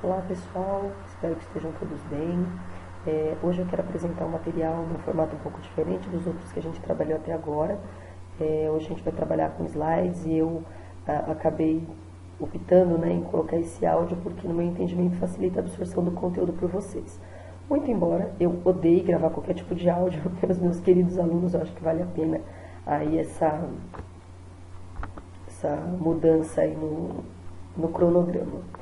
Olá pessoal, espero que estejam todos bem. Hoje eu quero apresentar um material num formato um pouco diferente dos outros que a gente trabalhou até agora. Hoje a gente vai trabalhar com slides e eu acabei optando, em colocar esse áudio porque no meu entendimento facilita a absorção do conteúdo por vocês. Muito embora eu odeie gravar qualquer tipo de áudio pelos meus queridos alunos, eu acho que vale a pena aí essa mudança aí no cronograma.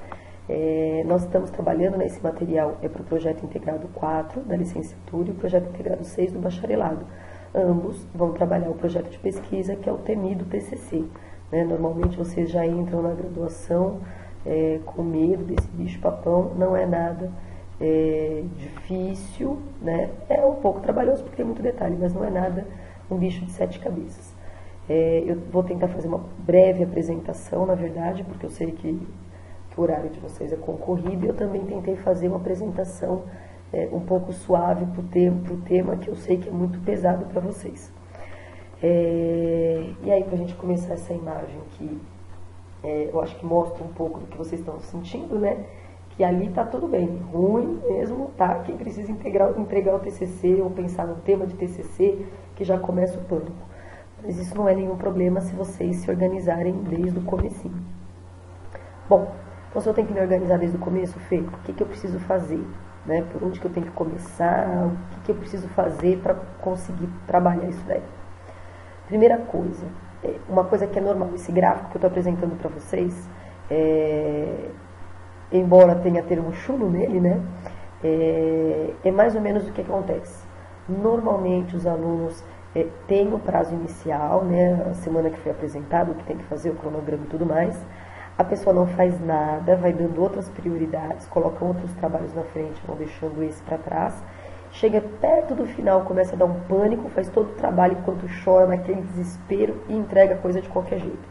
Nós estamos trabalhando nesse material para o projeto integrado 4 da licenciatura e o projeto integrado 6 do bacharelado. Ambos vão trabalhar o projeto de pesquisa, que é o temido TCC. Normalmente vocês já entram na graduação com medo desse bicho-papão, não é nada difícil, é um pouco trabalhoso porque tem muito detalhe, mas não é nada um bicho de 7 cabeças. Eu vou tentar fazer uma breve apresentação, na verdade, porque eu sei que o horário de vocês é concorrido, e eu também tentei fazer uma apresentação um pouco suave para o tema que eu sei que é muito pesado para vocês. E aí, para a gente começar essa imagem que eu acho que mostra um pouco do que vocês estão sentindo, que ali tá tudo bem, ruim mesmo, tá? Quem precisa entregar o TCC ou pensar no tema de TCC, que já começa o pânico. Mas isso não é nenhum problema se vocês se organizarem desde o comecinho. Bom, então se eu tenho que me organizar desde o começo, Fê, o que eu preciso fazer? Por onde que eu tenho que começar? O que eu preciso fazer para conseguir trabalhar isso daí? Primeira coisa, uma coisa que é normal, esse gráfico que eu estou apresentando para vocês, embora tenha termo chulo nele, é mais ou menos o que acontece. Normalmente os alunos têm o prazo inicial, a semana que foi apresentado, o que tem que fazer, o cronograma e tudo mais. A pessoa não faz nada, vai dando outras prioridades, coloca outros trabalhos na frente, vão deixando esse para trás. Chega perto do final, começa a dar um pânico, faz todo o trabalho enquanto chora, naquele desespero e entrega a coisa de qualquer jeito.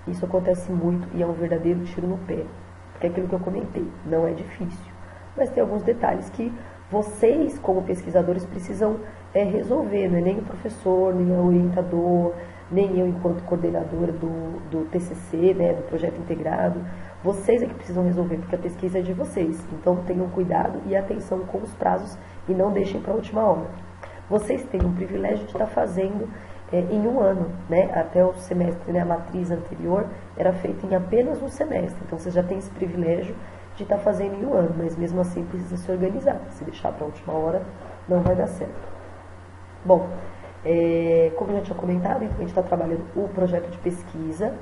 Isso acontece muito e é um verdadeiro tiro no pé. Porque é aquilo que eu comentei, não é difícil. Mas tem alguns detalhes que vocês, como pesquisadores, precisam resolver. Não é nem o professor, nem o orientador, nem eu enquanto coordenadora do TCC, do projeto integrado. Vocês é que precisam resolver, porque a pesquisa é de vocês. Então tenham cuidado e atenção com os prazos e não deixem para a última hora. Vocês têm o privilégio de estar fazendo em um ano, até o semestre, a matriz anterior era feita em apenas um semestre. Então vocês já têm esse privilégio de estar fazendo em um ano, mas mesmo assim precisa se organizar. Se deixar para a última hora, não vai dar certo. Bom, como eu já tinha comentado, então a gente está trabalhando o projeto de pesquisa.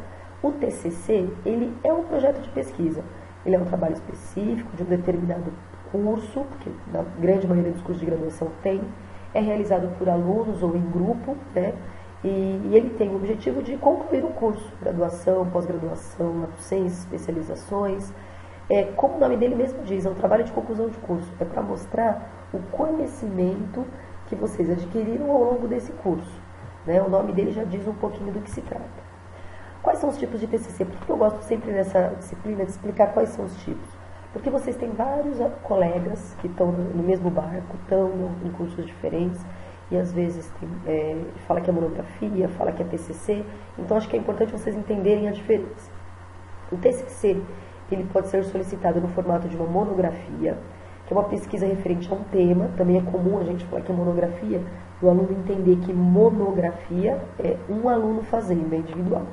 O TCC, ele é um projeto de pesquisa. Ele é um trabalho específico de um determinado curso, porque na grande maioria dos cursos de graduação tem. É realizado por alunos ou em grupo, e ele tem o objetivo de concluir um curso, graduação, pós-graduação, ciências, especializações. Como o nome dele mesmo diz, é um trabalho de conclusão de curso. É para mostrar o conhecimento que vocês adquiriram ao longo desse curso. O nome dele já diz um pouquinho do que se trata. Quais são os tipos de TCC? Por que eu gosto sempre nessa disciplina de explicar quais são os tipos? Porque vocês têm vários colegas que estão no mesmo barco, estão em cursos diferentes, e às vezes fala que é monografia, fala que é TCC, então acho que é importante vocês entenderem a diferença. O TCC, ele pode ser solicitado no formato de uma monografia, que é uma pesquisa referente a um tema. Também é comum a gente falar que é monografia, o aluno entender que monografia é um aluno fazendo, é individual.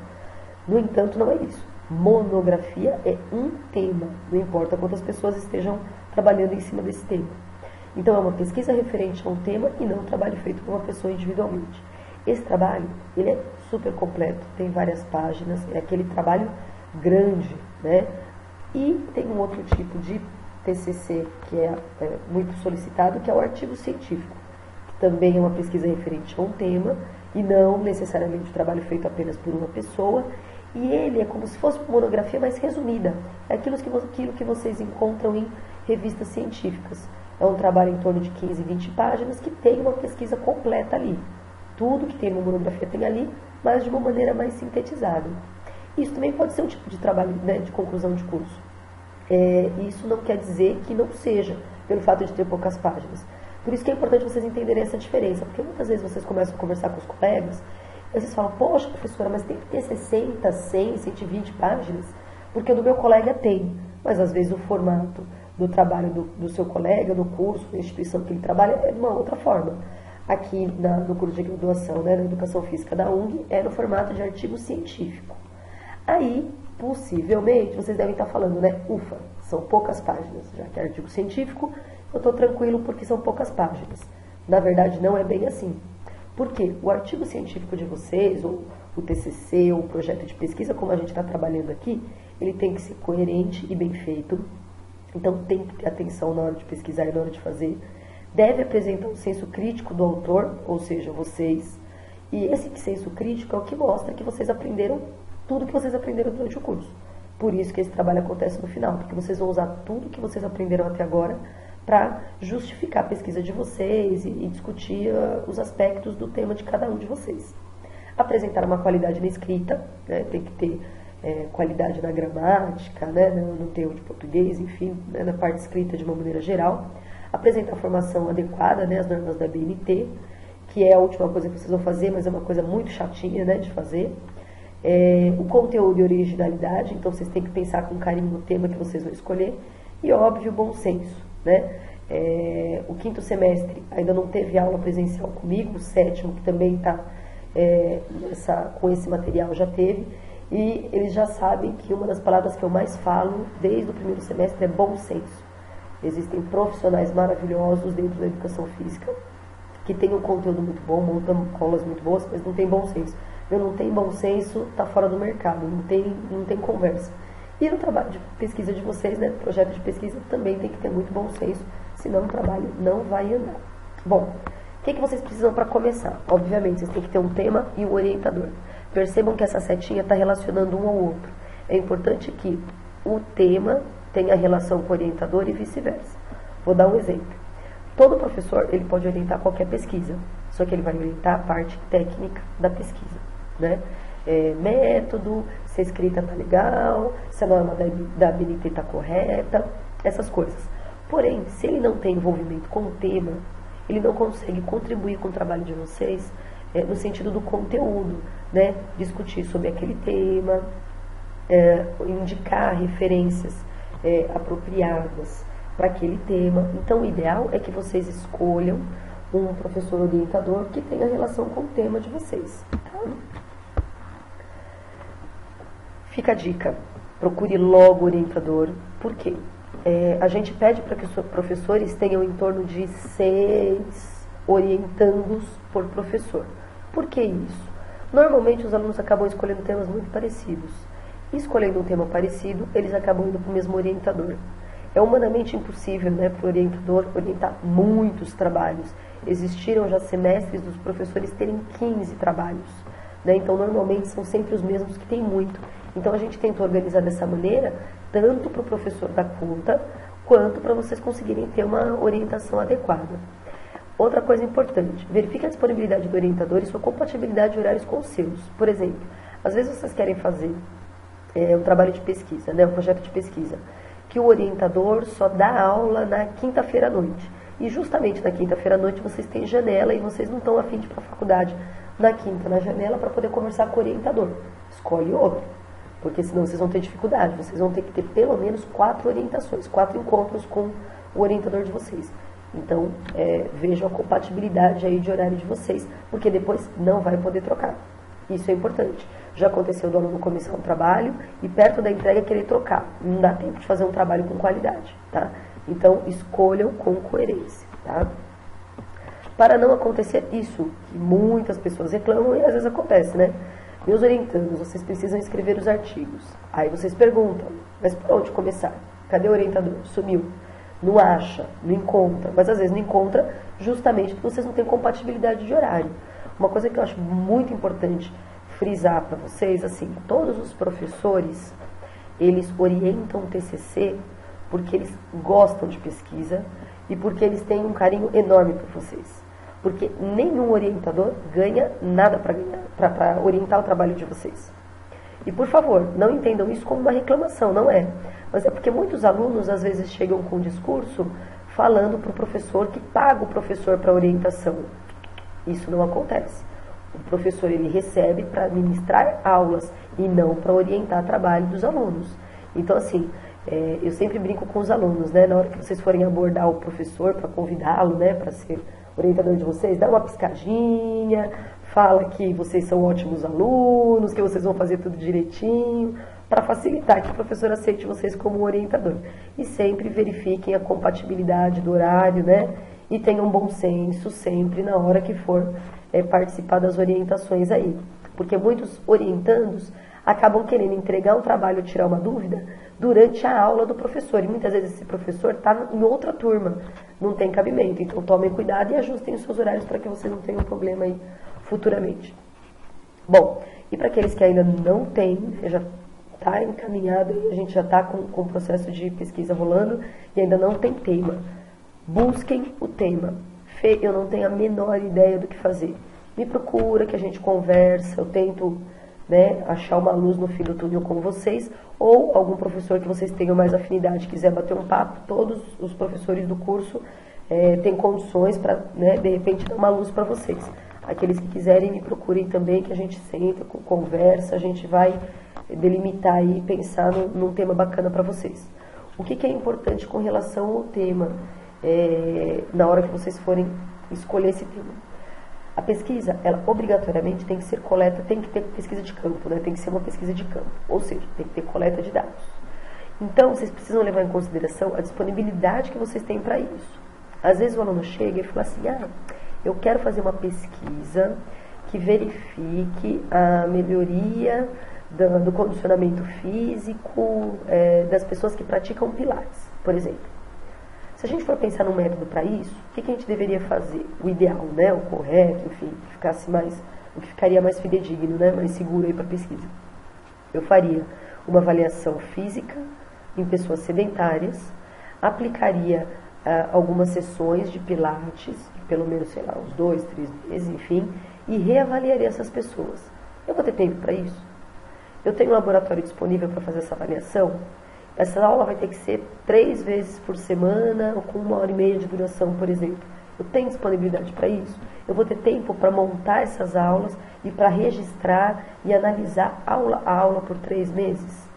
No entanto, não é isso. Monografia é um tema, não importa quantas pessoas estejam trabalhando em cima desse tema. Então, é uma pesquisa referente a um tema e não um trabalho feito por uma pessoa individualmente. Esse trabalho, ele é super completo, tem várias páginas, é aquele trabalho grande, E tem um outro tipo de TCC que é muito solicitado, que é o artigo científico, que também é uma pesquisa referente a um tema e não necessariamente um trabalho feito apenas por uma pessoa. E ele é como se fosse uma monografia mais resumida. É aquilo que vocês encontram em revistas científicas. É um trabalho em torno de 15, 20 páginas que tem uma pesquisa completa ali. Tudo que tem uma monografia tem ali, mas de uma maneira mais sintetizada. Isso também pode ser um tipo de trabalho de conclusão de curso. Isso não quer dizer que não seja, pelo fato de ter poucas páginas. Por isso que é importante vocês entenderem essa diferença, porque muitas vezes vocês começam a conversar com os colegas, e vocês falam, poxa, professora, mas tem que ter 60, 100, 120 páginas, porque o do meu colega tem. Mas às vezes o formato do trabalho do seu colega, no curso, na instituição que ele trabalha, é de uma outra forma. Aqui no curso de graduação, né, na Educação Física da UNG, é no formato de artigo científico. Aí, possivelmente, vocês devem estar falando, né, ufa, são poucas páginas, já que é artigo científico, eu estou tranquilo porque são poucas páginas. Na verdade, não é bem assim. Porque o artigo científico de vocês, ou o TCC, ou o projeto de pesquisa, como a gente está trabalhando aqui, ele tem que ser coerente e bem feito. Então, tem que ter atenção na hora de pesquisar e na hora de fazer. Deve apresentar um senso crítico do autor, ou seja, vocês. E esse senso crítico é o que mostra que vocês aprenderam tudo que vocês aprenderam durante o curso. Por isso que esse trabalho acontece no final, porque vocês vão usar tudo que vocês aprenderam até agora para justificar a pesquisa de vocês e discutir os aspectos do tema de cada um de vocês. Apresentar uma qualidade na escrita, né, tem que ter qualidade na gramática, né, no teor de português, enfim, né, na parte escrita de uma maneira geral. Apresentar a formação adequada, né, as normas da BNT, que é a última coisa que vocês vão fazer, mas é uma coisa muito chatinha, né, de fazer. O conteúdo e originalidade, então vocês têm que pensar com carinho no tema que vocês vão escolher. E, óbvio, bom senso, né? O quinto semestre ainda não teve aula presencial comigo, o sétimo, que também está com esse material, já teve. E eles já sabem que uma das palavras que eu mais falo desde o primeiro semestre é bom senso. Existem profissionais maravilhosos dentro da educação física que têm um conteúdo muito bom, montam aulas muito boas, mas não tem bom senso. Eu não tenho bom senso, está fora do mercado, não tem conversa. E no trabalho de pesquisa de vocês, né, projeto de pesquisa, também tem que ter muito bom senso, senão o trabalho não vai andar. Bom, o que vocês precisam para começar? Obviamente, vocês têm que ter um tema e um orientador. Percebam que essa setinha está relacionando um ao outro. É importante que o tema tenha relação com o orientador e vice-versa. Vou dar um exemplo. Todo professor ele pode orientar qualquer pesquisa, só que ele vai orientar a parte técnica da pesquisa, né? Método, se a escrita está legal, se a norma da BNT está correta, essas coisas. Porém, se ele não tem envolvimento com o tema, ele não consegue contribuir com o trabalho de vocês no sentido do conteúdo, né? Discutir sobre aquele tema, indicar referências apropriadas para aquele tema. Então, o ideal é que vocês escolham um professor orientador que tenha relação com o tema de vocês, tá? Fica a dica, procure logo o orientador. Por quê? A gente pede para que os professores tenham em torno de 6 orientandos por professor. Por que isso? Normalmente os alunos acabam escolhendo temas muito parecidos. E escolhendo um tema parecido, eles acabam indo para o mesmo orientador. É humanamente impossível, né, para o orientador orientar muitos trabalhos. Existiram já semestres dos professores terem 15 trabalhos, né? Então, normalmente são sempre os mesmos que têm muito. Então, a gente tenta organizar dessa maneira, tanto para o professor dar conta, quanto para vocês conseguirem ter uma orientação adequada. Outra coisa importante, verifique a disponibilidade do orientador e sua compatibilidade de horários com os seus. Por exemplo, às vezes vocês querem fazer um trabalho de pesquisa, né, um projeto de pesquisa, que o orientador só dá aula na quinta-feira à noite. E justamente na quinta-feira à noite vocês têm janela e vocês não estão a fim de ir para a faculdade na quinta, na janela, para poder conversar com o orientador. Escolhe outro, porque senão vocês vão ter dificuldade. Vocês vão ter que ter pelo menos 4 orientações, 4 encontros com o orientador de vocês. Então, vejam a compatibilidade aí de horário de vocês, porque depois não vai poder trocar. Isso é importante. Já aconteceu do aluno começar um trabalho e perto da entrega querer trocar. Não dá tempo de fazer um trabalho com qualidade, tá? Então, escolham com coerência, tá? Para não acontecer isso, que muitas pessoas reclamam e às vezes acontece, né? Meus orientandos, vocês precisam escrever os artigos. Aí vocês perguntam, mas por onde começar? Cadê o orientador? Sumiu. Não acha, não encontra, mas às vezes não encontra justamente porque vocês não têm compatibilidade de horário. Uma coisa que eu acho muito importante frisar para vocês, assim, todos os professores, eles orientam o TCC porque eles gostam de pesquisa e porque eles têm um carinho enorme por vocês. Porque nenhum orientador ganha nada para orientar o trabalho de vocês. E, por favor, não entendam isso como uma reclamação, não é. Mas é porque muitos alunos, às vezes, chegam com um discurso falando para o professor que paga o professor para orientação. Isso não acontece. O professor, ele recebe para ministrar aulas e não para orientar trabalho dos alunos. Então, assim, Eu sempre brinco com os alunos, né? Na hora que vocês forem abordar o professor para convidá-lo, né, para ser orientador de vocês, dá uma piscadinha, fala que vocês são ótimos alunos, que vocês vão fazer tudo direitinho, para facilitar que o professor aceite vocês como orientador. E sempre verifiquem a compatibilidade do horário, né? E tenham bom senso sempre na hora que for participar das orientações aí. Porque muitos orientandos acabam querendo entregar um trabalho, tirar uma dúvida, durante a aula do professor. E muitas vezes esse professor está em outra turma, não tem cabimento. Então tomem cuidado e ajustem os seus horários para que vocês não tenham problema aí futuramente. Bom, e para aqueles que ainda não têm, já está encaminhado, a gente já está com o processo de pesquisa rolando e ainda não tem tema. Busquem o tema. Fê, eu não tenho a menor ideia do que fazer. Me procura, que a gente conversa, eu tento, né, achar uma luz no fim do túnel com vocês, ou algum professor que vocês tenham mais afinidade, quiser bater um papo, todos os professores do curso têm condições para, né, de repente, dar uma luz para vocês. Aqueles que quiserem, me procurem também, que a gente senta, conversa, a gente vai delimitar e pensar num tema bacana para vocês. O que é importante com relação ao tema, na hora que vocês forem escolher esse tema? A pesquisa, ela obrigatoriamente tem que ser coleta, tem que ter pesquisa de campo, né? Tem que ser uma pesquisa de campo, ou seja, tem que ter coleta de dados. Então, vocês precisam levar em consideração a disponibilidade que vocês têm para isso. Às vezes o aluno chega e fala assim, eu quero fazer uma pesquisa que verifique a melhoria do condicionamento físico das pessoas que praticam pilates, por exemplo. Se a gente for pensar num método para isso, o que a gente deveria fazer? O ideal, né? O correto, enfim, o que ficaria mais fidedigno, né? Mais seguro aí para pesquisa. Eu faria uma avaliação física em pessoas sedentárias, aplicaria algumas sessões de pilates, de pelo menos, sei lá, uns 2, 3 meses, enfim, e reavaliaria essas pessoas. Eu vou ter tempo para isso? Eu tenho um laboratório disponível para fazer essa avaliação? Essa aula vai ter que ser 3 vezes por semana, ou com 1h30 de duração, por exemplo. Eu tenho disponibilidade para isso? Eu vou ter tempo para montar essas aulas e para registrar e analisar aula a aula por 3 meses?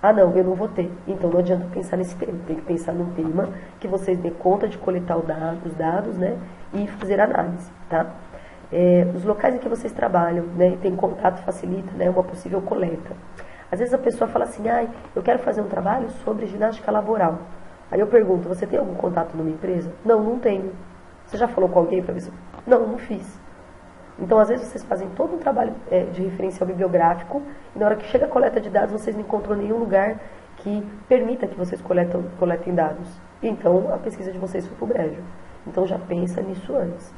Não, eu não vou ter. Então não adianta pensar nesse tema. Tem que pensar num tema que vocês dêem conta de coletar os dados, né, e fazer análise, tá? Os locais em que vocês trabalham, né, tem contato, facilita, né, uma possível coleta. Às vezes a pessoa fala assim, eu quero fazer um trabalho sobre ginástica laboral. Aí eu pergunto, você tem algum contato numa empresa? Não, não tenho. Você já falou com alguém para ver se... Não fiz. Então, às vezes vocês fazem todo um trabalho de referencial bibliográfico e na hora que chega a coleta de dados, vocês não encontram nenhum lugar que permita que vocês coletem dados. Então, a pesquisa de vocês foi pro brejo. Então, já pensa nisso antes.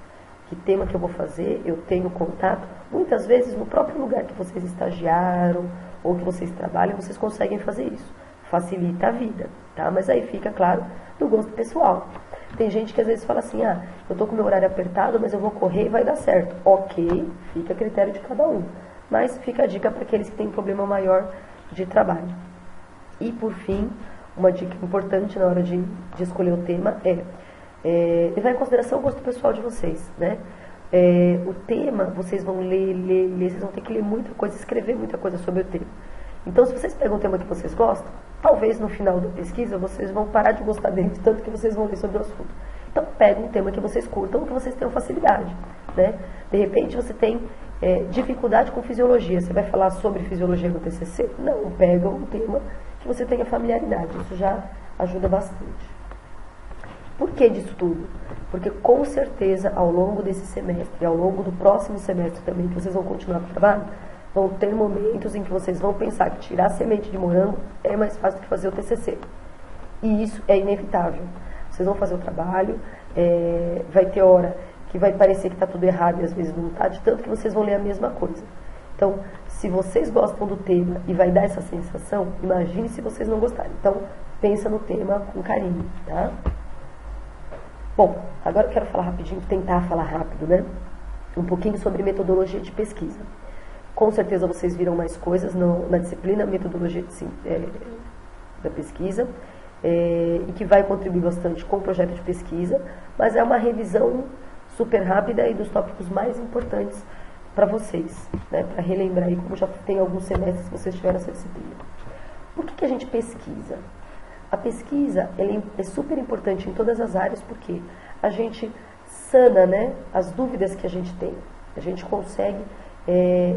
Que tema que eu vou fazer, eu tenho contato. Muitas vezes, no próprio lugar que vocês estagiaram ou que vocês trabalham, vocês conseguem fazer isso. Facilita a vida, tá? Mas aí fica, claro, do gosto pessoal. Tem gente que às vezes fala assim, eu tô com meu horário apertado, mas eu vou correr e vai dar certo. Ok, fica a critério de cada um. Mas fica a dica para aqueles que têm problema maior de trabalho. E por fim, uma dica importante na hora de escolher o tema levar em consideração o gosto pessoal de vocês, né? O tema, vocês vão ler, vocês vão ter que ler muita coisa, escrever muita coisa sobre o tema. Então, se vocês pegam um tema que vocês gostam, talvez no final da pesquisa vocês vão parar de gostar dele, de tanto que vocês vão ler sobre o assunto. Então, pega um tema que vocês curtam, que vocês tenham facilidade, né? De repente, você tem dificuldade com fisiologia. Você vai falar sobre fisiologia no TCC? Não, pega um tema que você tenha familiaridade. Isso já ajuda bastante. Por que disso tudo? Porque com certeza ao longo desse semestre, ao longo do próximo semestre também, que vocês vão continuar com o trabalho, vão ter momentos em que vocês vão pensar que tirar a semente de morango é mais fácil do que fazer o TCC. E isso é inevitável. Vocês vão fazer o trabalho, vai ter hora que vai parecer que está tudo errado e às vezes não está, de tanto que vocês vão ler a mesma coisa. Então, se vocês gostam do tema e vai dar essa sensação, imagine se vocês não gostarem. Então, pensa no tema com carinho, tá? Bom, agora eu quero falar rapidinho, tentar falar rápido, né? Um pouquinho sobre metodologia de pesquisa. Com certeza vocês viram mais coisas na disciplina metodologia da pesquisa e que vai contribuir bastante com o projeto de pesquisa, mas é uma revisão super rápida e dos tópicos mais importantes para vocês, né? Para relembrar aí, como já tem alguns semestres que vocês tiveram essa disciplina. Por que a gente pesquisa? A pesquisa é super importante em todas as áreas porque a gente sana, né, as dúvidas que a gente tem. A gente consegue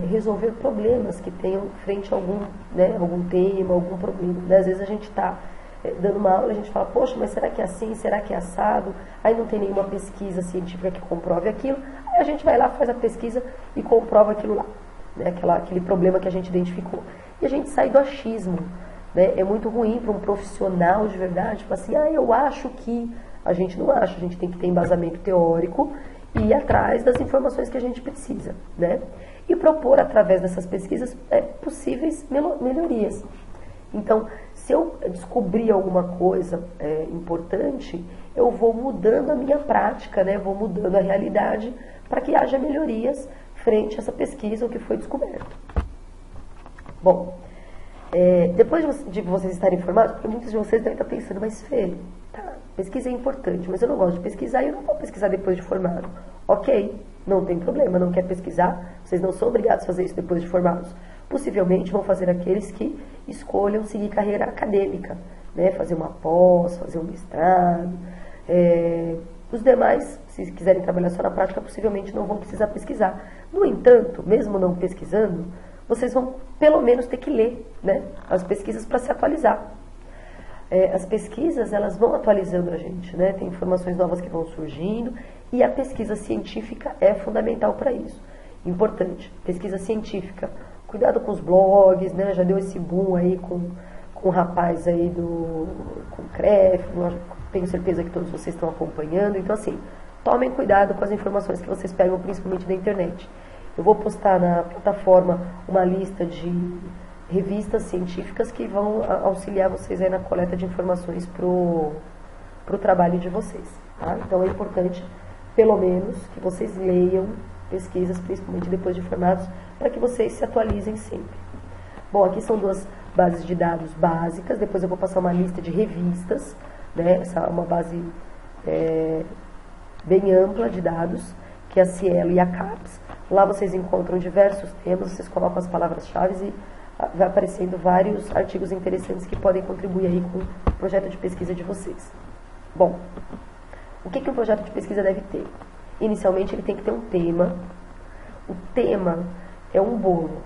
resolver problemas que tenham frente a algum tema, algum problema. Né? Às vezes a gente está dando uma aula, a gente fala, poxa, mas será que é assim? Será que é assado? Aí não tem nenhuma pesquisa científica que comprove aquilo. Aí a gente vai lá, faz a pesquisa e comprova aquilo lá, né? Aquele problema que a gente identificou. E a gente sai do achismo. Né? É muito ruim para um profissional de verdade falar assim, eu acho que... A gente não acha, a gente tem que ter embasamento teórico e ir atrás das informações que a gente precisa, né? E propor, através dessas pesquisas, possíveis melhorias. Então, se eu descobrir alguma coisa importante, eu vou mudando a minha prática, né? Vou mudando a realidade para que haja melhorias frente a essa pesquisa, o que foi descoberto. Bom, depois de vocês estarem informados, porque muitos de vocês devem estar pensando, mas Fê, tá, pesquisa é importante, mas eu não gosto de pesquisar e eu não vou pesquisar depois de formado. Ok, não tem problema, não quer pesquisar, vocês não são obrigados a fazer isso depois de formados. Possivelmente vão fazer aqueles que escolham seguir carreira acadêmica, né, fazer uma pós, fazer um mestrado. Os demais, se quiserem trabalhar só na prática, possivelmente não vão precisar pesquisar. No entanto, mesmo não pesquisando, vocês vão pelo menos ter que ler, né, as pesquisas para se atualizar. As pesquisas, elas vão atualizando a gente, né? Tem informações novas que vão surgindo e a pesquisa científica é fundamental para isso. Importante, pesquisa científica. Cuidado com os blogs, né? Já deu esse boom aí com o rapaz aí com o CREF, tenho certeza que todos vocês estão acompanhando. Então, assim, tomem cuidado com as informações que vocês pegam, principalmente da internet. Eu vou postar na plataforma uma lista de revistas científicas que vão auxiliar vocês aí na coleta de informações para o trabalho de vocês. Tá? Então é importante, pelo menos, que vocês leiam pesquisas, principalmente depois de formados, para que vocês se atualizem sempre. Bom, aqui são duas bases de dados básicas, depois eu vou passar uma lista de revistas, né? Essa é uma base bem ampla de dados, que é a Cielo e a CAPES. Lá vocês encontram diversos temas, vocês colocam as palavras-chave e vai aparecendo vários artigos interessantes que podem contribuir aí com o projeto de pesquisa de vocês. Bom, o que um projeto de pesquisa deve ter? Inicialmente ele tem que ter um tema. O tema é um bolo.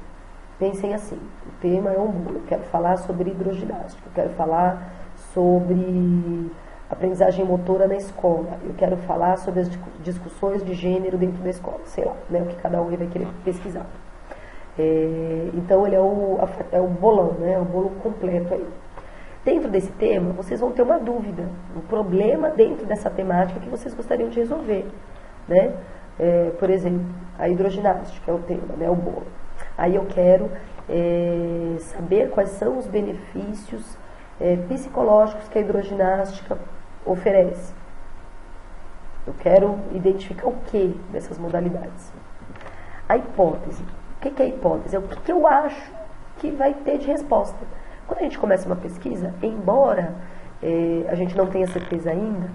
Pensem assim, o tema é um bolo. Eu quero falar sobre hidroginástica, eu quero falar sobre aprendizagem motora na escola, eu quero falar sobre as discussões de gênero dentro da escola, sei lá, né, o que cada um vai querer pesquisar. Então ele é o bolão, né? É o bolo completo aí. Dentro desse tema, vocês vão ter uma dúvida, um problema dentro dessa temática que vocês gostariam de resolver, né? Por exemplo, a hidroginástica é o tema, né? O bolo. Aí eu quero saber quais são os benefícios psicológicos que a hidroginástica oferece. Eu quero identificar o que dessas modalidades. A hipótese. O que é a hipótese? É o que eu acho que vai ter de resposta. Quando a gente começa uma pesquisa, embora a gente não tenha certeza ainda,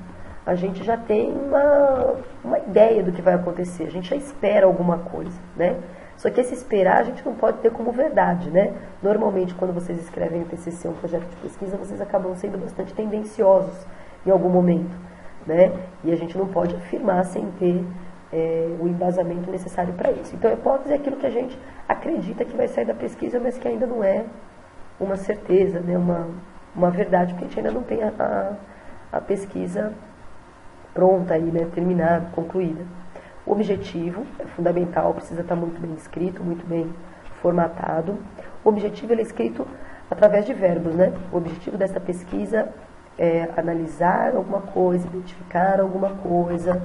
a gente já tem uma ideia do que vai acontecer, a gente já espera alguma coisa, né? Só que esse esperar a gente não pode ter como verdade, né? Normalmente, quando vocês escrevem um TCC, um projeto de pesquisa, vocês acabam sendo bastante tendenciosos em algum momento, né? E a gente não pode afirmar sem ter o embasamento necessário para isso. Então, a hipótese é aquilo que a gente acredita que vai sair da pesquisa, mas que ainda não é uma certeza, né? Uma verdade, porque a gente ainda não tem a pesquisa pronta, aí, né? Terminada, concluída. O objetivo é fundamental, precisa estar muito bem escrito, muito bem formatado. O objetivo ele é escrito através de verbos, né? O objetivo dessa pesquisa é analisar alguma coisa, identificar alguma coisa,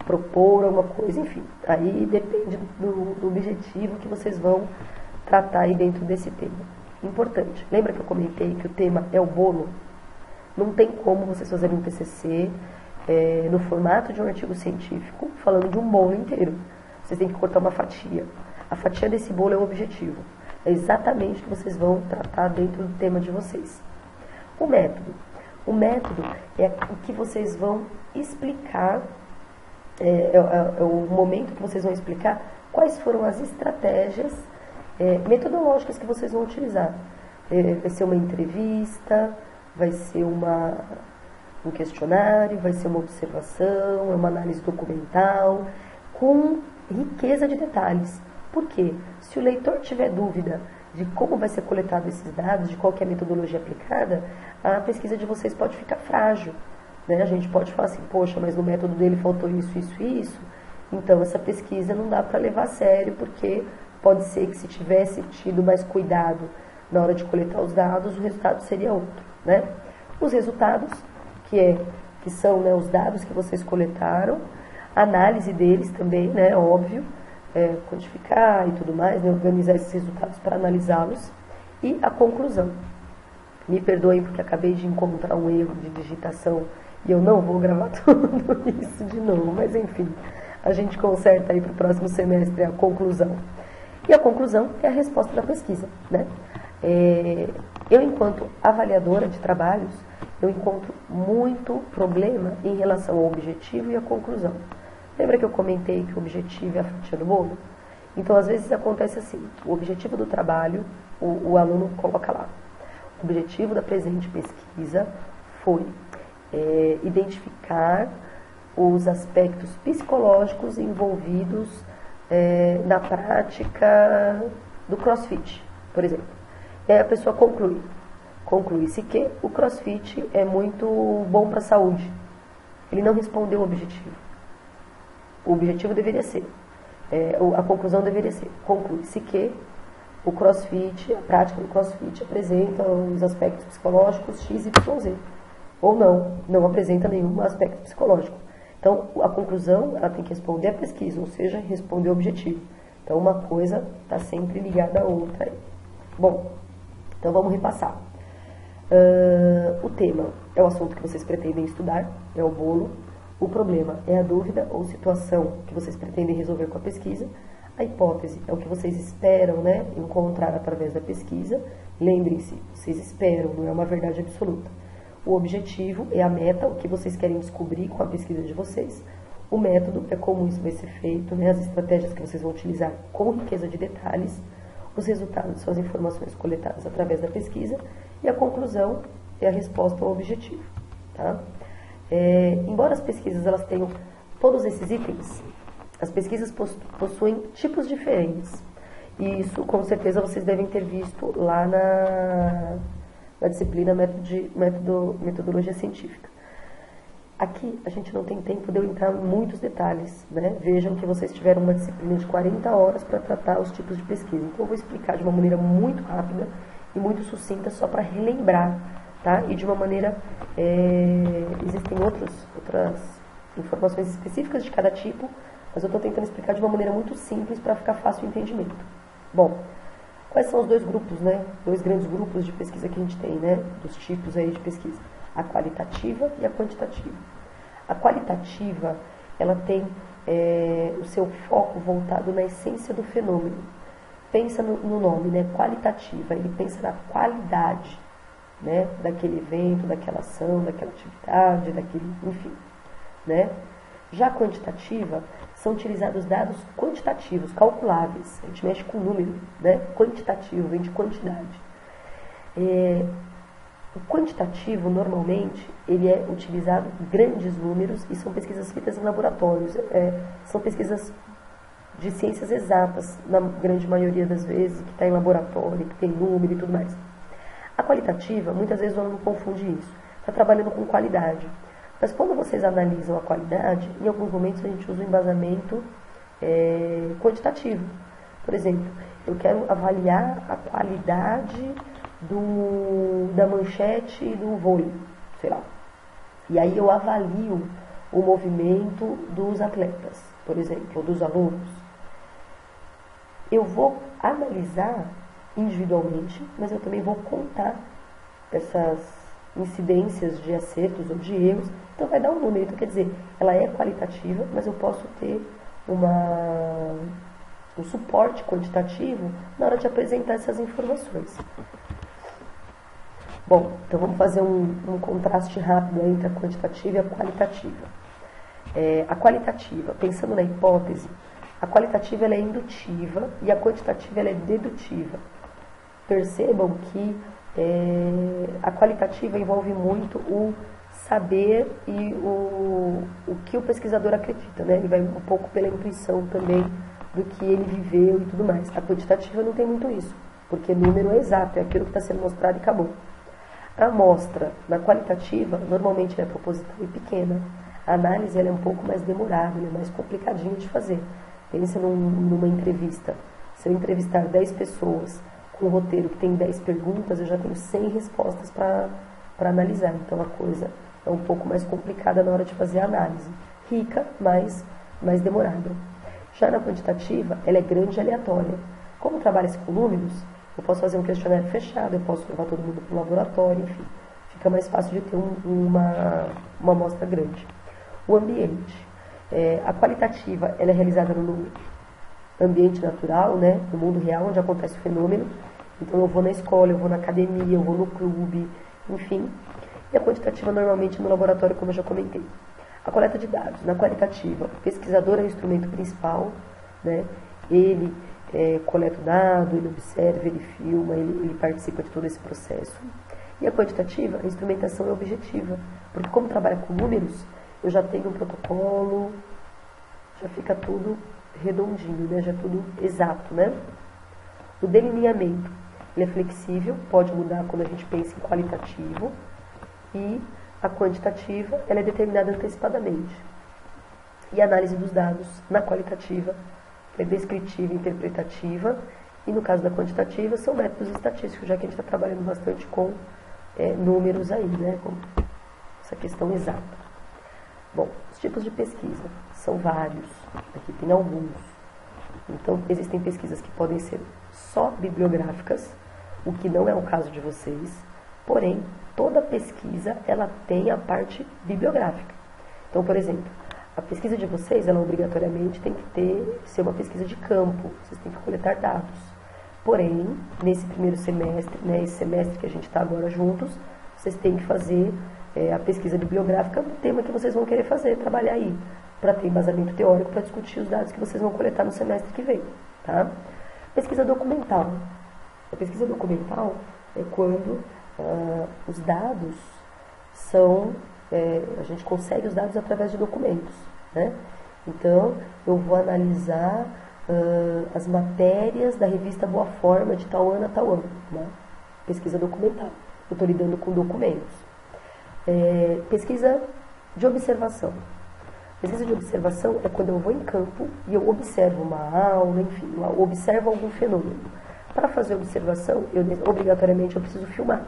propor alguma coisa, enfim. Aí depende do objetivo que vocês vão tratar aí dentro desse tema. Importante. Lembra que eu comentei que o tema é o bolo? Não tem como vocês fazerem um TCC no formato de um artigo científico, falando de um bolo inteiro. Vocês têm que cortar uma fatia. A fatia desse bolo é o objetivo. É exatamente o que vocês vão tratar dentro do tema de vocês. O método. O método é o que vocês vão explicar, é o momento que vocês vão explicar quais foram as estratégias metodológicas que vocês vão utilizar. Vai ser uma entrevista, vai ser um questionário, vai ser uma observação, é uma análise documental, com riqueza de detalhes. Por quê? Se o leitor tiver dúvida de como vai ser coletado esses dados, de qual que é a metodologia aplicada, a pesquisa de vocês pode ficar frágil. Né? A gente pode falar assim, poxa, mas no método dele faltou isso, isso e isso. Então, essa pesquisa não dá para levar a sério, porque pode ser que se tivesse tido mais cuidado na hora de coletar os dados, o resultado seria outro. Né? Os resultados, que são, né, os dados que vocês coletaram, a análise deles também, né, óbvio, quantificar e tudo mais, né, organizar esses resultados para analisá-los, e a conclusão. Me perdoem porque acabei de encontrar um erro de digitação e eu não vou gravar tudo isso de novo, mas enfim, a gente conserta aí para o próximo semestre a conclusão. E a conclusão é a resposta da pesquisa, né? Eu, enquanto avaliadora de trabalhos, eu encontro muito problema em relação ao objetivo e à conclusão. Lembra que eu comentei que o objetivo é a fatia do bolo? Então, às vezes acontece assim, o objetivo do trabalho, o aluno coloca lá. O objetivo da presente pesquisa foi identificar os aspectos psicológicos envolvidos na prática do CrossFit, por exemplo. E aí a pessoa conclui-se que o CrossFit é muito bom para a saúde. Ele não respondeu o objetivo. O objetivo deveria ser, a conclusão deveria ser, conclui-se que o CrossFit, a prática do CrossFit apresenta os aspectos psicológicos X, Y, Z. Ou não apresenta nenhum aspecto psicológico. Então, a conclusão, ela tem que responder a pesquisa, ou seja, responder o objetivo. Então, uma coisa está sempre ligada à outra aí. Bom, então vamos repassar. O tema é o assunto que vocês pretendem estudar, é o bolo. O problema é a dúvida ou situação que vocês pretendem resolver com a pesquisa. A hipótese é o que vocês esperam, né, encontrar através da pesquisa. Lembrem-se, vocês esperam, não é uma verdade absoluta. O objetivo é a meta, o que vocês querem descobrir com a pesquisa de vocês. O método é como isso vai ser feito, né, as estratégias que vocês vão utilizar com riqueza de detalhes. Os resultados são as informações coletadas através da pesquisa. E a conclusão é a resposta ao objetivo. Tá? Embora as pesquisas elas tenham todos esses itens, as pesquisas possuem tipos diferentes. E isso, com certeza, vocês devem ter visto lá na disciplina metodologia científica. Aqui, a gente não tem tempo de eu entrar em muitos detalhes, né? Vejam que vocês tiveram uma disciplina de 40 horas para tratar os tipos de pesquisa. Então, eu vou explicar de uma maneira muito rápida e muito sucinta, só para relembrar, tá? E de uma maneira... existem outras informações específicas de cada tipo, mas eu estou tentando explicar de uma maneira muito simples para ficar fácil o entendimento. Bom, quais são os dois grupos, né? Dois grandes grupos de pesquisa que a gente tem, né? Dos tipos aí de pesquisa. A qualitativa e a quantitativa. A qualitativa, ela tem o seu foco voltado na essência do fenômeno. Pensa no nome, né? Qualitativa, ele pensa na qualidade, né? Daquele evento, daquela ação, daquela atividade, enfim, né? Já a quantitativa, são utilizados dados quantitativos, calculáveis. A gente mexe com número, né? Quantitativo, vem de quantidade. O quantitativo, normalmente, ele é utilizado grandes números e são pesquisas feitas em laboratórios. São pesquisas de ciências exatas, na grande maioria das vezes, que está em laboratório, que tem número e tudo mais. A qualitativa, muitas vezes o aluno confunde isso. Está trabalhando com qualidade. Mas quando vocês analisam a qualidade, em alguns momentos a gente usa o embasamento quantitativo. Por exemplo, eu quero avaliar a qualidade da manchete do vôlei, sei lá. E aí eu avalio o movimento dos atletas, por exemplo, ou dos alunos. Eu vou analisar individualmente, mas eu também vou contar essas incidências de acertos ou de erros, então vai dar um número. Então, quer dizer, ela é qualitativa, mas eu posso ter um suporte quantitativo na hora de apresentar essas informações. Bom, então vamos fazer um contraste rápido entre a quantitativa e a qualitativa. A qualitativa, pensando na hipótese, a qualitativa ela é indutiva e a quantitativa ela é dedutiva. Percebam que A qualitativa envolve muito o saber e o que o pesquisador acredita, né? Ele vai um pouco pela intuição também do que ele viveu e tudo mais. A quantitativa não tem muito isso, porque número é exato, é aquilo que está sendo mostrado e acabou. A amostra na qualitativa, normalmente é proposital e pequena. A análise ela é um pouco mais demorada, ela é mais complicadinha de fazer. Pensa numa entrevista. Se eu entrevistar 10 pessoas com um roteiro que tem 10 perguntas, eu já tenho 100 respostas para analisar. Então a coisa é um pouco mais complicada na hora de fazer a análise. Rica, mas mais demorada. Já na quantitativa, ela é grande e aleatória. Como trabalha-se com números, eu posso fazer um questionário fechado, eu posso levar todo mundo para o laboratório, enfim. Fica mais fácil de ter uma amostra grande. O ambiente. A qualitativa ela é realizada no ambiente natural, né, no mundo real, onde acontece o fenômeno. Então eu vou na escola, eu vou na academia, eu vou no clube, enfim. E a quantitativa normalmente no laboratório, como eu já comentei. A coleta de dados. Na qualitativa, o pesquisador é o instrumento principal, né? Ele coleta o dado, ele observa, ele filma, ele participa de todo esse processo. E a quantitativa, a instrumentação é objetiva, porque como trabalha com números, eu já tenho um protocolo, já fica tudo redondinho, né? Já é tudo exato, né? O delineamento, ele é flexível, pode mudar quando a gente pensa em qualitativo, e a quantitativa, ela é determinada antecipadamente. E a análise dos dados, na qualitativa, é descritiva e interpretativa, e no caso da quantitativa, são métodos estatísticos, já que a gente está trabalhando bastante com números aí, né? Com essa questão exata. Bom, os tipos de pesquisa são vários, aqui tem alguns. Então, existem pesquisas que podem ser só bibliográficas, o que não é o caso de vocês, porém, toda pesquisa, ela tem a parte bibliográfica. Então, por exemplo, a pesquisa de vocês, ela obrigatoriamente tem que ser uma pesquisa de campo, vocês têm que coletar dados. Porém, nesse primeiro semestre, né, esse semestre que a gente está agora juntos, vocês têm que fazer a pesquisa bibliográfica do tema que vocês vão querer fazer, trabalhar aí, para ter embasamento teórico, para discutir os dados que vocês vão coletar no semestre que vem. Tá? Pesquisa documental. A pesquisa documental é quando os dados são, a gente consegue os dados através de documentos, né? Então, eu vou analisar as matérias da revista Boa Forma de tal ano a tal ano, né? Pesquisa documental. Eu estou lidando com documentos. Pesquisa de observação. Pesquisa de observação é quando eu vou em campo e eu observo uma aula, enfim, eu observo algum fenômeno. Para fazer observação, obrigatoriamente eu preciso filmar.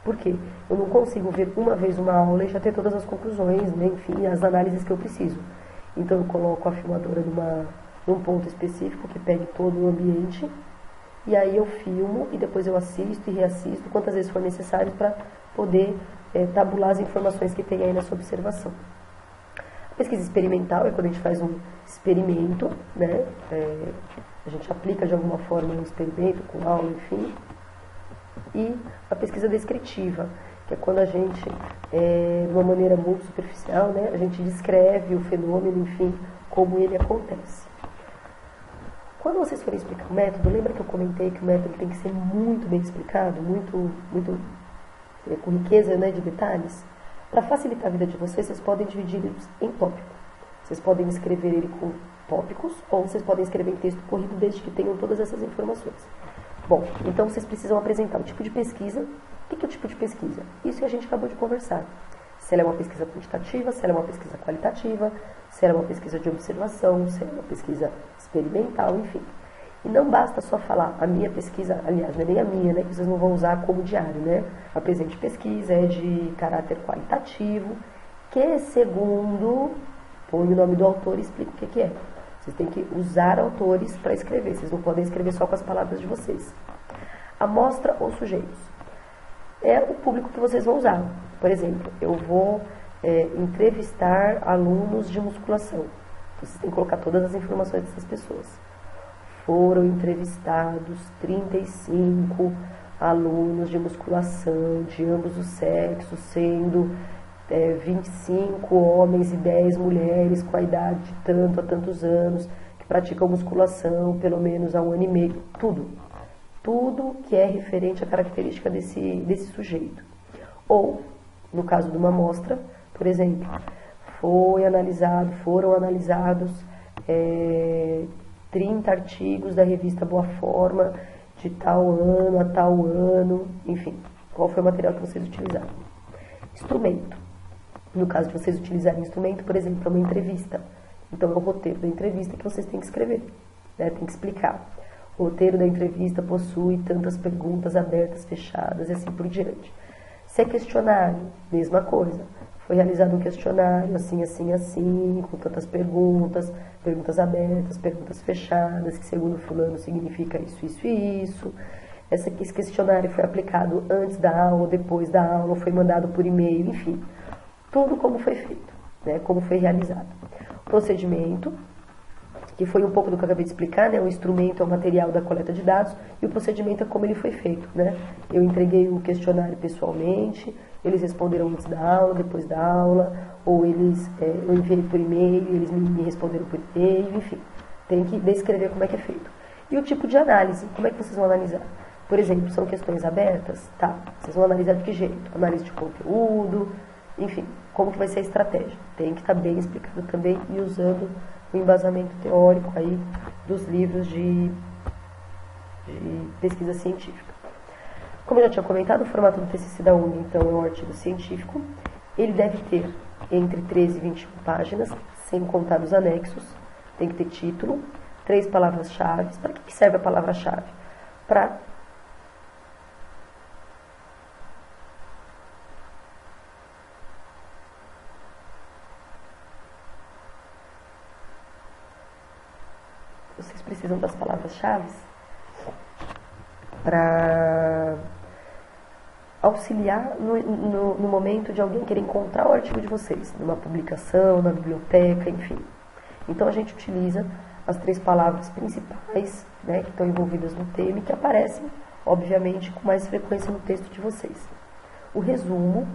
Por quê? Eu não consigo ver uma vez uma aula e já ter todas as conclusões, né, enfim, as análises que eu preciso. Então eu coloco a filmadora num ponto específico que pegue todo o ambiente, e aí eu filmo e depois eu assisto e reassisto quantas vezes for necessário para poder tabular as informações que tem aí nessa observação. A pesquisa experimental é quando a gente faz um experimento, né? A gente aplica de alguma forma um experimento com aula, enfim. E a pesquisa descritiva, que é quando a gente, de uma maneira muito superficial, né, a gente descreve o fenômeno, enfim, como ele acontece. Quando vocês forem explicar o método, lembra que eu comentei que o método tem que ser muito bem explicado, muito com riqueza, né, de detalhes? Para facilitar a vida de vocês, vocês podem dividir ele em tópico. Vocês podem escrever ele com tópicos, ou vocês podem escrever em texto corrido, desde que tenham todas essas informações. Bom, então vocês precisam apresentar o tipo de pesquisa. O que é o tipo de pesquisa? Isso que a gente acabou de conversar. Se ela é uma pesquisa quantitativa, se ela é uma pesquisa qualitativa, se ela é uma pesquisa de observação, se ela é uma pesquisa experimental, enfim. E não basta só falar, a minha pesquisa, aliás, não é nem a minha, né, que vocês não vão usar como diário, né? A presente pesquisa é de caráter qualitativo, que segundo, põe o nome do autor e explica o que é. Vocês têm que usar autores para escrever, vocês não podem escrever só com as palavras de vocês. Amostra ou sujeitos. É o público que vocês vão usar. Por exemplo, eu vou entrevistar alunos de musculação. Vocês têm que colocar todas as informações dessas pessoas. Foram entrevistados 35 alunos de musculação de ambos os sexos, sendo 25 homens e 10 mulheres com a idade de tanto a tantos anos, que praticam musculação pelo menos há 1 ano e meio. Tudo. tudo que é referente à característica desse sujeito. Ou, no caso de uma amostra, por exemplo, foram analisados 30 artigos da revista Boa Forma, de tal ano a tal ano, enfim, qual foi o material que vocês utilizaram. Instrumento. No caso de vocês utilizarem instrumento, por exemplo, para uma entrevista. Então, é o roteiro da entrevista que vocês têm que escrever, né? Tem que explicar. O roteiro da entrevista possui tantas perguntas abertas, fechadas e assim por diante. Se é questionário, mesma coisa. Foi realizado um questionário, assim, assim, assim, com tantas perguntas, perguntas abertas, perguntas fechadas, que segundo fulano significa isso, isso e isso. Esse questionário foi aplicado antes da aula, ou depois da aula, ou foi mandado por e-mail, enfim. Tudo como foi feito, né? Como foi realizado. Procedimento, que foi um pouco do que eu acabei de explicar, né? O instrumento é o material da coleta de dados e o procedimento é como ele foi feito, né? Eu entreguei o questionário pessoalmente, eles responderam antes da aula, depois da aula, ou eu enviei por e-mail, eles me responderam por e-mail, enfim. Tem que descrever como é que é feito. E o tipo de análise, como é que vocês vão analisar? Por exemplo, são questões abertas? Tá. Vocês vão analisar de que jeito? Análise de conteúdo, enfim, como que vai ser a estratégia? Tem que estar bem explicado também e usando o embasamento teórico aí dos livros de pesquisa científica. Como eu já tinha comentado, o formato do TCC da UNE, então, é um artigo científico. Ele deve ter entre 13 e 21 páginas, sem contar os anexos. Tem que ter título, 3 palavras-chave. Para que serve a palavra-chave? Para vocês precisam das palavras-chave para auxiliar no momento de alguém querer encontrar o artigo de vocês, numa publicação, na biblioteca, enfim. Então a gente utiliza as 3 palavras principais, né, que estão envolvidas no tema e que aparecem, obviamente, com mais frequência no texto de vocês. O resumo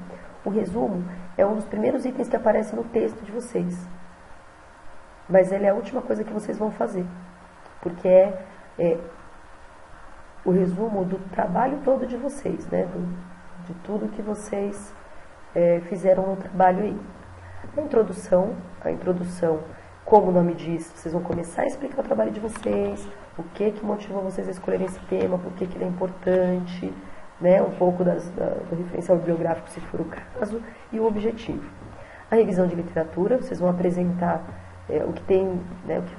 é um dos primeiros itens que aparece no texto de vocês, mas ele é a última coisa que vocês vão fazer, porque é o resumo do trabalho todo de vocês, né, de tudo que vocês fizeram no trabalho aí. A introdução, como o nome diz, vocês vão começar a explicar o trabalho de vocês, o que motivou vocês a escolherem esse tema, por que ele é importante, né, um pouco do referencial bibliográfico, se for o caso, e o objetivo. A revisão de literatura, vocês vão apresentar o que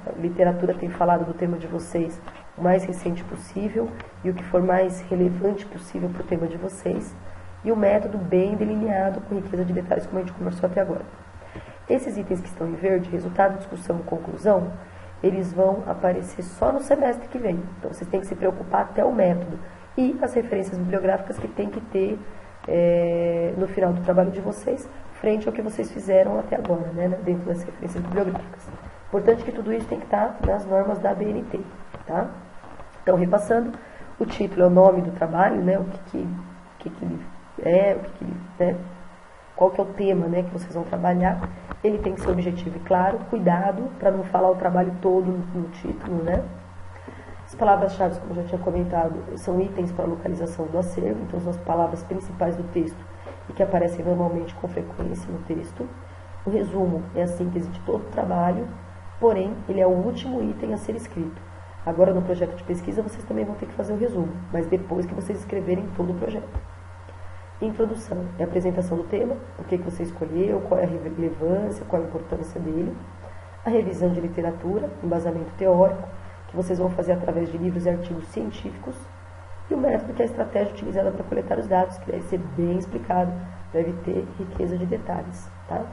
a literatura tem falado do tema de vocês o mais recente possível e o que for mais relevante possível para o tema de vocês, e o método bem delineado com riqueza de detalhes, como a gente conversou até agora. Esses itens que estão em verde, resultado, discussão e conclusão, eles vão aparecer só no semestre que vem. Então vocês têm que se preocupar até o método e as referências bibliográficas que tem que ter no final do trabalho de vocês, frente ao que vocês fizeram até agora, né, dentro das referências bibliográficas. Importante que tudo isso tem que estar nas normas da ABNT, tá? Então, repassando, o título é o nome do trabalho, né, qual que é o tema, né, que vocês vão trabalhar. Ele tem que ser objetivo e claro, cuidado para não falar o trabalho todo no título, né? As palavras-chave, como eu já tinha comentado, são itens para localização do acervo, então são as palavras principais do texto e que aparecem normalmente com frequência no texto. O resumo é a síntese de todo o trabalho, porém, ele é o último item a ser escrito. Agora, no projeto de pesquisa, vocês também vão ter que fazer o resumo, mas depois que vocês escreverem todo o projeto. Introdução é a apresentação do tema, o que você escolheu, qual é a relevância, qual a importância dele. A revisão de literatura, embasamento teórico, que vocês vão fazer através de livros e artigos científicos. E o método, que é a estratégia utilizada para coletar os dados, que deve ser bem explicado, deve ter riqueza de detalhes, tá?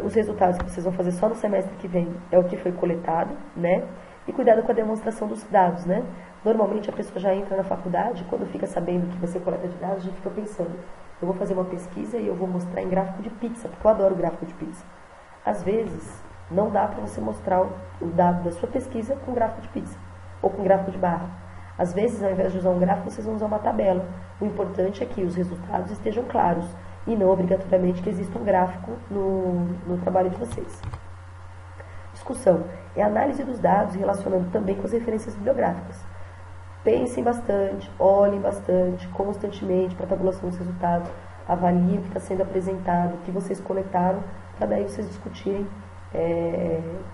Os resultados que vocês vão fazer só no semestre que vem é o que foi coletado, né? E cuidado com a demonstração dos dados, né? Normalmente a pessoa já entra na faculdade, quando fica sabendo que vai ser coleta de dados, a gente fica pensando, eu vou fazer uma pesquisa e eu vou mostrar em gráfico de pizza, porque eu adoro gráfico de pizza. Às vezes, não dá para você mostrar o dado da sua pesquisa com gráfico de pizza, ou com gráfico de barra. Às vezes, ao invés de usar um gráfico, vocês vão usar uma tabela. O importante é que os resultados estejam claros, e não obrigatoriamente que exista um gráfico no trabalho de vocês. Discussão é a análise dos dados relacionando também com as referências bibliográficas. pensem bastante, olhem bastante, constantemente para a tabulação dos resultados, avaliem o que está sendo apresentado, o que vocês coletaram, para daí vocês discutirem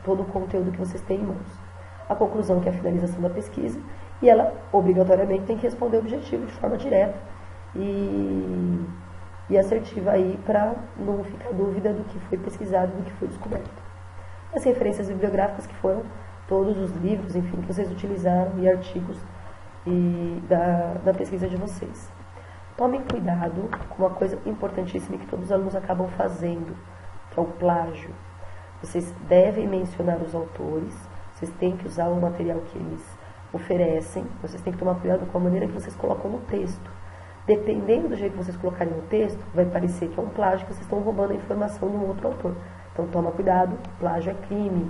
todo o conteúdo que vocês têm em mãos. A conclusão que é a finalização da pesquisa, e ela obrigatoriamente tem que responder o objetivo de forma direta e assertiva aí, para não ficar dúvida do que foi pesquisado e do que foi descoberto. As referências bibliográficas, que foram todos os livros, enfim, que vocês utilizaram, e artigos da pesquisa de vocês. Tomem cuidado com uma coisa importantíssima que todos os alunos acabam fazendo, que é o plágio. Vocês devem mencionar os autores, vocês têm que usar o material que eles oferecem, vocês têm que tomar cuidado com a maneira que vocês colocam no texto. Dependendo do jeito que vocês colocarem no texto, vai parecer que é um plágio, que vocês estão roubando a informação de um outro autor. Então toma cuidado, plágio é crime,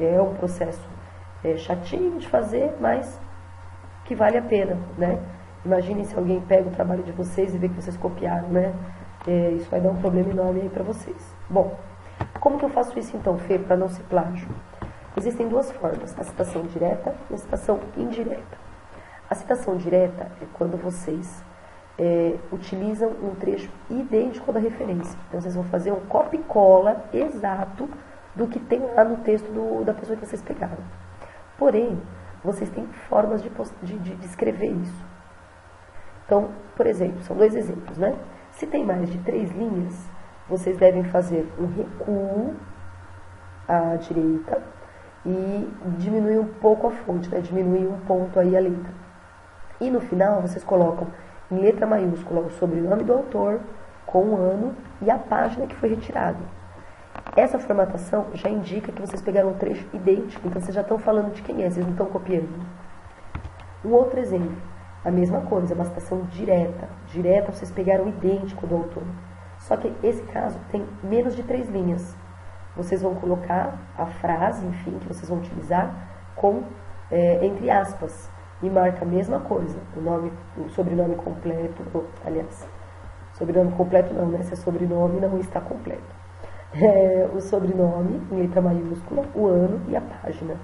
é um processo chatinho de fazer, mas que vale a pena, né? Imaginem se alguém pega o trabalho de vocês e vê que vocês copiaram, né? Isso vai dar um problema enorme aí para vocês. Bom, como que eu faço isso então, Fê, para não ser plágio? Existem duas formas, a citação direta e a citação indireta. A citação direta é quando vocês utilizam um trecho idêntico da referência. Então vocês vão fazer um copia e cola exato do que tem lá no texto da pessoa que vocês pegaram. Porém, vocês têm formas de escrever isso. Então, por exemplo, são dois exemplos, né? Se tem mais de 3 linhas, vocês devem fazer um recuo à direita e diminuir um pouco a fonte, né? Diminuir um ponto aí a letra. E no final, vocês colocam em letra maiúscula o sobrenome do autor, com o ano e a página que foi retirado. Essa formatação já indica que vocês pegaram um trecho idêntico, então vocês já estão falando de quem é, vocês não estão copiando. Um outro exemplo, a mesma coisa, uma citação direta. Direta, vocês pegaram idêntico do autor. Só que esse caso tem menos de 3 linhas. Vocês vão colocar a frase, enfim, que vocês vão utilizar com entre aspas. E marca a mesma coisa, o sobrenome completo, aliás, sobrenome completo não, né? Se é sobrenome, não está completo. O sobrenome, em letra maiúscula, o ano e a página.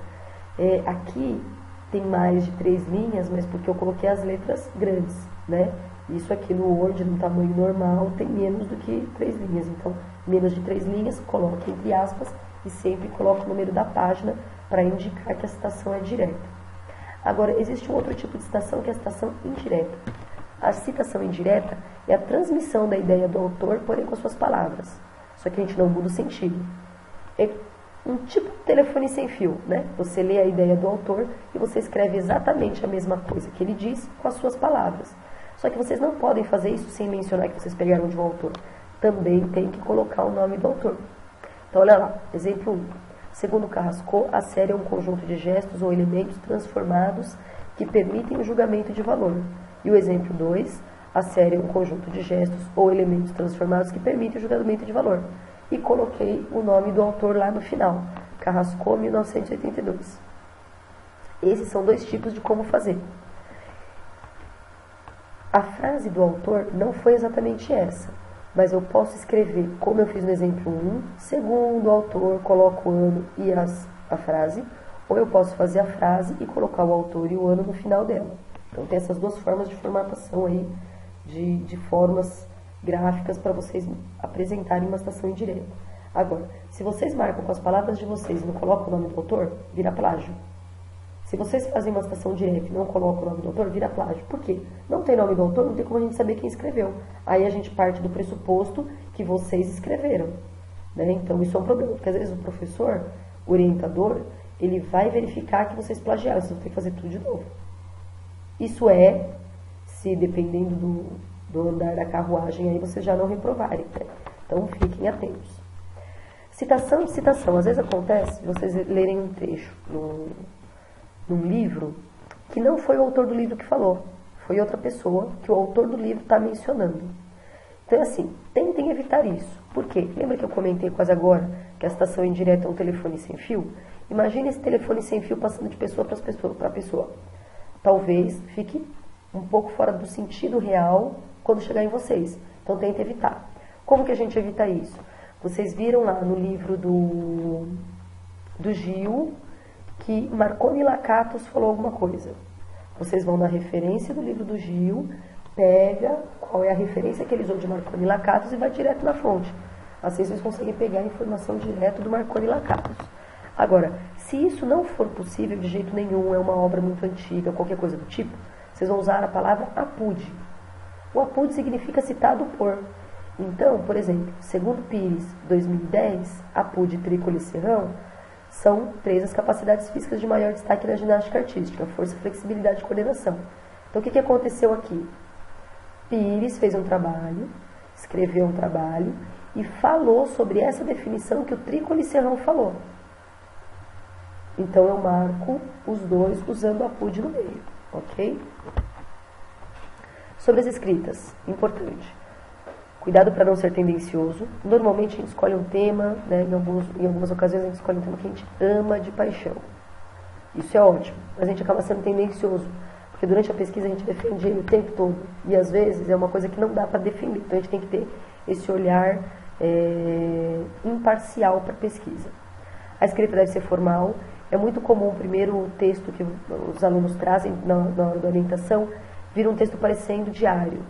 Aqui tem mais de 3 linhas, mas porque eu coloquei as letras grandes, né? Isso aqui no Word, no tamanho normal, tem menos do que 3 linhas. Então, menos de 3 linhas, coloque entre aspas e sempre coloque o número da página para indicar que a citação é direta. Agora, existe um outro tipo de citação que é a citação indireta. A citação indireta é a transmissão da ideia do autor, porém com as suas palavras. Só que a gente não muda o sentido. É um tipo de telefone sem fio, né? Você lê a ideia do autor e você escreve exatamente a mesma coisa que ele diz com as suas palavras. Só que vocês não podem fazer isso sem mencionar que vocês pegaram de um autor. Também tem que colocar o nome do autor. Então, olha lá, exemplo 1. Segundo Carrasco, a série é um conjunto de gestos ou elementos transformados que permitem o julgamento de valor. E o exemplo 2, a série é um conjunto de gestos ou elementos transformados que permitem o julgamento de valor. E coloquei o nome do autor lá no final, Carrasco, 1982. Esses são 2 tipos de como fazer. A frase do autor não foi exatamente essa, mas eu posso escrever, como eu fiz no exemplo 1, segundo o autor, coloco o ano e a frase, ou eu posso fazer a frase e colocar o autor e o ano no final dela. Então tem essas 2 formas de formatação aí, de formas gráficas para vocês apresentarem uma citação indireta. Agora, se vocês marcam com as palavras de vocês e não colocam o nome do autor, vira plágio. Se vocês fazem uma citação direta e não colocam o nome do autor, vira plágio. Por quê? Não tem nome do autor, não tem como a gente saber quem escreveu. Aí a gente parte do pressuposto que vocês escreveram, né? Então isso é um problema, porque às vezes o professor, o orientador, ele vai verificar que vocês plagiaram, vocês vão ter que fazer tudo de novo. Isso se dependendo do andar da carruagem, aí vocês já não reprovarem, né? Então fiquem atentos. Citação de citação. Às vezes acontece vocês lerem um trecho num livro que não foi o autor do livro que falou, foi outra pessoa que o autor do livro está mencionando. Então, assim, tentem evitar isso. Por quê? Lembra que eu comentei quase agora que a citação indireta é um telefone sem fio? Imagine esse telefone sem fio passando de pessoa para pessoa. Talvez fique um pouco fora do sentido real quando chegar em vocês. Então, tentem evitar. Como que a gente evita isso? Vocês viram lá no livro do Gil, que Marconi Lakatos falou alguma coisa. Vocês vão na referência do livro do Gil, pega qual é a referência que ele usou de Marconi Lakatos e vai direto na fonte. Assim vocês conseguem pegar a informação direto do Marconi Lakatos. Agora, se isso não for possível de jeito nenhum, é uma obra muito antiga, qualquer coisa do tipo, vocês vão usar a palavra apud. O apud significa citado por. Então, por exemplo, segundo Pires, 2010, apud, trícola e serrão são 3 as capacidades físicas de maior destaque na ginástica artística: força, flexibilidade e coordenação. Então, o que aconteceu aqui? Pires fez um trabalho, escreveu um trabalho e falou sobre essa definição que o trícola e serrão falou. Então, eu marco os dois usando o apud no meio, ok? Sobre as escritas, importante. Cuidado para não ser tendencioso. Normalmente a gente escolhe um tema, né, em algumas ocasiões a gente escolhe um tema que a gente ama de paixão. Isso é ótimo, mas a gente acaba sendo tendencioso, porque durante a pesquisa a gente defende ele o tempo todo. E às vezes é uma coisa que não dá para defender. Então a gente tem que ter esse olhar imparcial para a pesquisa. A escrita deve ser formal. É muito comum o primeiro texto que os alunos trazem na hora da orientação vir um texto parecendo diário.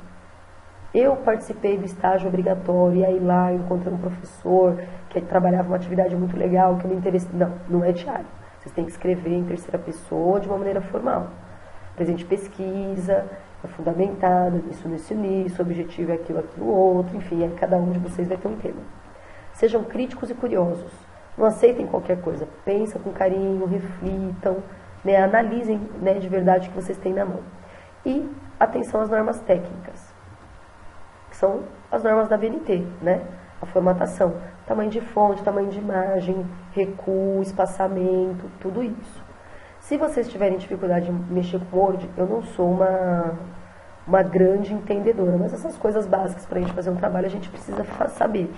Eu participei do estágio obrigatório, e aí lá eu encontrei um professor que trabalhava uma atividade muito legal, que eu me interessei. Não, não é diário. Vocês têm que escrever em terceira pessoa de uma maneira formal. Presente pesquisa, é fundamentado, nisso, o objetivo é aquilo, outro, enfim, aí cada um de vocês vai ter um tema. Sejam críticos e curiosos. Não aceitem qualquer coisa. Pensem com carinho, reflitam, né, analisem, né, de verdade o que vocês têm na mão. E atenção às normas técnicas, que são as normas da BNT, né? A formatação, tamanho de fonte, tamanho de imagem, recuo, espaçamento, tudo isso. Se vocês tiverem dificuldade de mexer com Word, eu não sou uma grande entendedora, mas essas coisas básicas para a gente fazer um trabalho a gente precisa saber.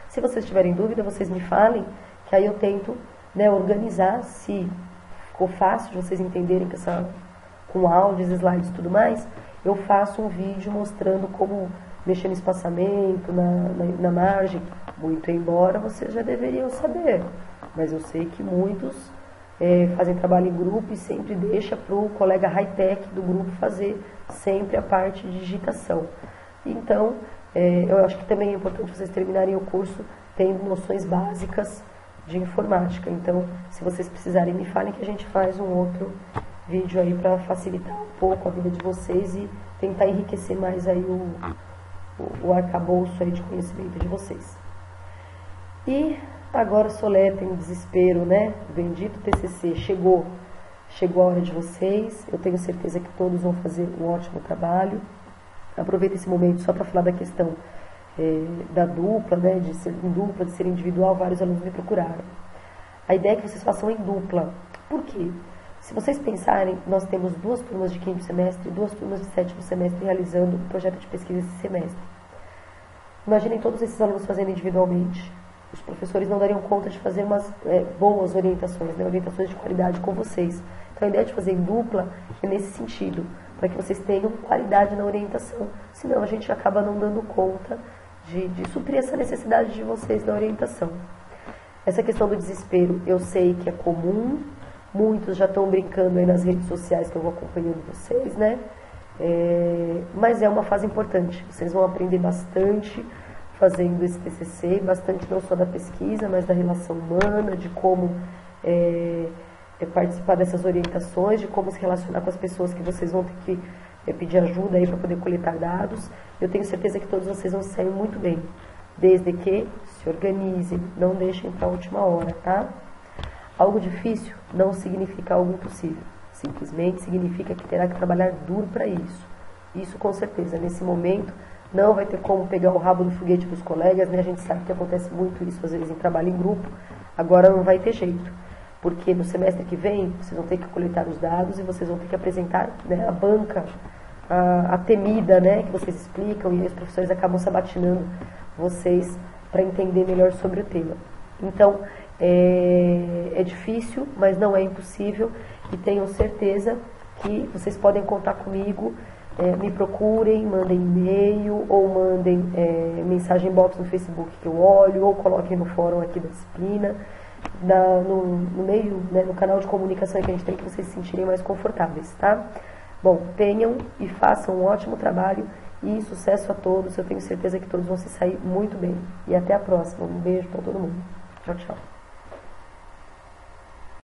Se vocês tiverem dúvida, vocês me falem, que aí eu tento, né, organizar, se ficou fácil de vocês entenderem com áudios, slides e tudo mais, eu faço um vídeo mostrando como mexer no espaçamento, na margem, muito embora vocês já deveriam saber, mas eu sei que muitos fazem trabalho em grupo e sempre deixa para o colega high-tech do grupo fazer sempre a parte de digitação. Então, eu acho que também é importante vocês terminarem o curso tendo noções básicas de informática. Então, se vocês precisarem, me falem que a gente faz um outro vídeo aí para facilitar um pouco a vida de vocês e tentar enriquecer mais aí o arcabouço aí de conhecimento de vocês. E agora soletem o desespero, né? O bendito TCC chegou a hora de vocês. Eu tenho certeza que todos vão fazer um ótimo trabalho. Aproveito esse momento só para falar da questão da dupla, né? De ser em dupla, de ser individual. Vários alunos me procuraram. A ideia é que vocês façam em dupla. Por quê? Se vocês pensarem, nós temos 2 turmas de 5º semestre e 2 turmas de 7º semestre realizando o projeto de pesquisa esse semestre. Imaginem todos esses alunos fazendo individualmente. Os professores não dariam conta de fazer umas boas orientações, né, orientações de qualidade com vocês. Então a ideia de fazer em dupla é nesse sentido, para que vocês tenham qualidade na orientação. Senão a gente acaba não dando conta de suprir essa necessidade de vocês na orientação. Essa questão do desespero, eu sei que é comum. Muitos já estão brincando aí nas redes sociais que eu vou acompanhando vocês, né? Mas é uma fase importante. Vocês vão aprender bastante fazendo esse TCC, bastante não só da pesquisa, mas da relação humana, de como participar dessas orientações, de como se relacionar com as pessoas que vocês vão ter que pedir ajuda aí para poder coletar dados. Eu tenho certeza que todos vocês vão sair muito bem, desde que se organizem, não deixem para a última hora, tá? Algo difícil não significa algo impossível. Simplesmente significa que terá que trabalhar duro para isso. Isso com certeza. Nesse momento não vai ter como pegar o rabo do foguete dos colegas, né? A gente sabe que acontece muito isso às vezes em trabalho em grupo. Agora não vai ter jeito. Porque no semestre que vem vocês vão ter que coletar os dados e vocês vão ter que apresentar, né, a banca, a temida, né, que vocês explicam, e aí os professores acabam sabatinando vocês para entender melhor sobre o tema. Então, é difícil, mas não é impossível, e tenham certeza que vocês podem contar comigo. Me procurem, mandem e-mail ou mandem mensagem box no Facebook que eu olho, ou coloquem no fórum aqui da disciplina, no meio, né, no canal de comunicação que a gente tem, que vocês se sentirem mais confortáveis, tá? Bom, tenham e façam um ótimo trabalho e sucesso a todos. Eu tenho certeza que todos vão se sair muito bem. E até a próxima. Um beijo para todo mundo. Tchau, tchau.